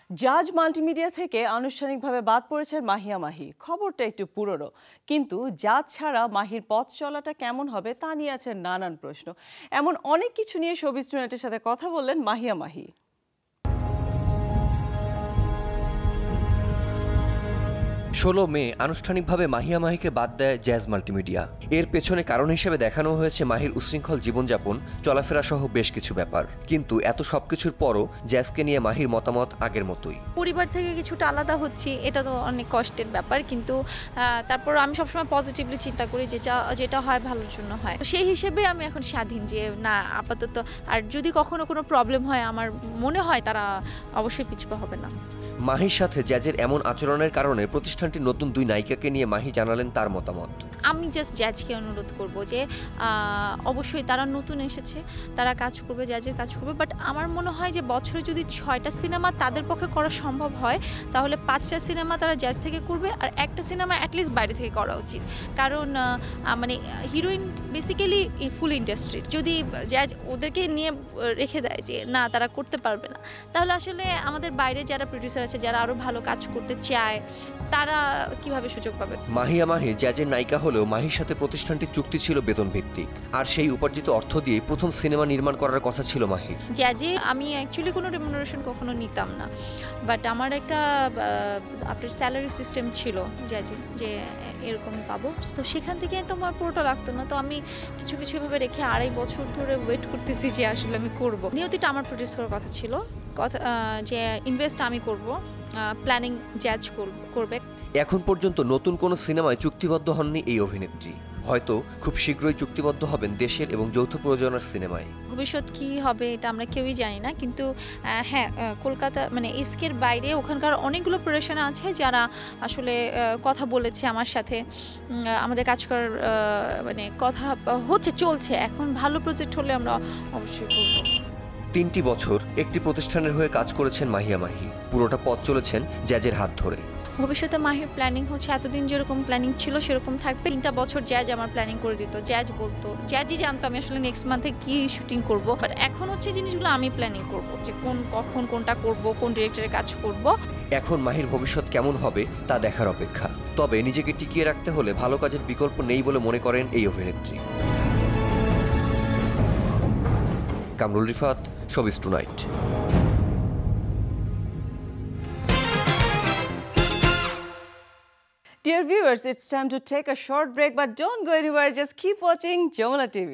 জাজ মাল্টিমিডিয়া থেকে আনুষ্ঠানিকভাবে বাদ পড়েছেন মাহিয়া মাহি। খবরটা একটু পুরনো, কিন্তু জাজ ছাড়া মাহির পথ চলাটা কেমন হবে তা নিয়ে আছে নানান প্রশ্ন। এমন অনেক কিছু নিয়ে শোবিজ টুনাইটের সাথে কথা বললেন মাহিয়া মাহি। ১৬ মে আনুষ্ঠানিকভাবে মাহিয়া মাহিকে বাদ দেয় জ্যাজ মাল্টিমিডিয়া। এর পেছনে কারণ হিসেবে দেখানো হয়েছে মাহির উশৃঙ্খল জীবনযাপন, চলাফেরা সহ বেশ কিছু ব্যাপার। কিন্তু এত সবকিছুর পরও জ্যাজকে নিয়ে মাহির মতামত আগের মতোই। পরিবার থেকে কিছুটা আলাদা হচ্ছি, এটা তো অনেক কষ্টের ব্যাপার, কিন্তু তারপর আমি সবসময় পজিটিভলি চিন্তা করি যেটা হয় ভালোর জন্য হয়। সেই হিসেবে আমি এখন স্বাধীন যে না আপাতত, আর যদি কখনো কোনো প্রবলেম হয় আমার মনে হয় তারা অবশ্যই পিছপা হবে না। মাহির সাথে জ্যাজের এমন আচরণের কারণে প্রতিষ্ঠানটির নতুন দুই নায়িকাকে নিয়ে মাহি জানালেন তার মতামত। আমি জাস্ট জ্যাজকে অনুরোধ করব যে অবশ্যই তারা নতুন এসেছে, তারা কাজ করবে, জ্যাজের কাজ করবে, বাট আমার মনে হয় যে বছরে যদি 6টা সিনেমা তাদের পক্ষে করা সম্ভব হয় তাহলে 5টা সিনেমা তারা জ্যাজ থেকে করবে আর একটা সিনেমা অ্যাটলিস্ট বাইরে থেকে করা উচিত। কারণ মানে হিরোইন বেসিক্যালি ফুল ইন্ডাস্ট্রির, যদি জ্যাজ ওদেরকে নিয়ে রেখে দেয় যে না তারা করতে পারবে না, তাহলে আসলে আমাদের বাইরে যারা প্রডিউসার আছে, যারা আরও ভালো কাজ করতে চায়, তারা কিভাবে সুযোগ পাবে। মাহিয়া মাহি জ্যাজের নায়িকা হলেও মাহির সাথে প্রতিষ্ঠানটির চুক্তি ছিল বেতন ভিত্তিক, আর সেই উপার্জিত অর্থ দিয়ে প্রথম সিনেমা নির্মাণ করার কথা ছিল মাহির। জ্যাজে আমি অ্যাকচুয়ালি কোনো রেমুনারেশন কখনো নিতাম না, বাট আমার একটা আপনার স্যালারি সিস্টেম ছিল জ্যাজে যে এরকম পাবো, তো সেখান থেকে তোমার পুরোটা লাগতো না। তো আমি কিছু কিছু এভাবে রেখে 2.5 বছর ধরে ওয়েট করতেছি যে আসলে আমি করব। নিয়তিটা আমার প্রডিউস করার কথা ছিল, যে ইনভেস্ট আমি করব, প্ল্যানিং জ্যাজ করবে। এখন পর্যন্ত নতুন কোনো সিনেমায় চুক্তিবদ্ধ হননি এই অভিনেত্রী। হয়তো খুব শীঘ্রই চুক্তিবদ্ধ হবেন দেশের এবং যৌথ প্রযোজনার সিনেমায়। ভবিষ্যৎ কি হবে এটা আমরা কেউই জানি না, কিন্তু হ্যাঁ, কলকাতা মানে এসকের বাইরে ওখানকার অনেকগুলো প্রোডাকশন আছে যারা আসলে কথা বলেছে আমার সাথে, আমাদের কাজ করার মানে কথা হচ্ছে, চলছে। এখন ভালো প্রজেক্ট হলে আমরা অবশ্যই করব। 3টি বছর একটি প্রতিষ্ঠানের হয়ে কাজ করেছেন মাহিয়া মাহি। পুরোটা পথ চলেছেন জ্যাজের হাত ধরে। ভবিষ্যতে মাহির প্ল্যানিং হচ্ছে এতদিন যেরকম প্ল্যানিং ছিল সেরকম থাকবে। 3টা বছর জ্যাজ আমার প্ল্যানিং করে দিত, জ্যাজ বলতো, জ্যাজই জানতো আমি আসলে নেক্সট মান্থে কি শুটিং করব, বাট এখন হচ্ছে জিনিসগুলো আমি প্ল্যানিং করব, যে কখন কোনটা করব, কোন ডিরেক্টরের কাজ করব। এখন মাহির ভবিষ্যৎ কেমন হবে তা দেখার অপেক্ষা। তবে নিজেকে টিকিয়ে রাখতে হলে ভালো কাজের বিকল্প নেই বলে মনে করেন এই অভিনেত্রী। Kamrul Rifat, showbiz tonight. Dear viewers, it's time to take a short break, but don't go anywhere. Just keep watching Jamuna TV.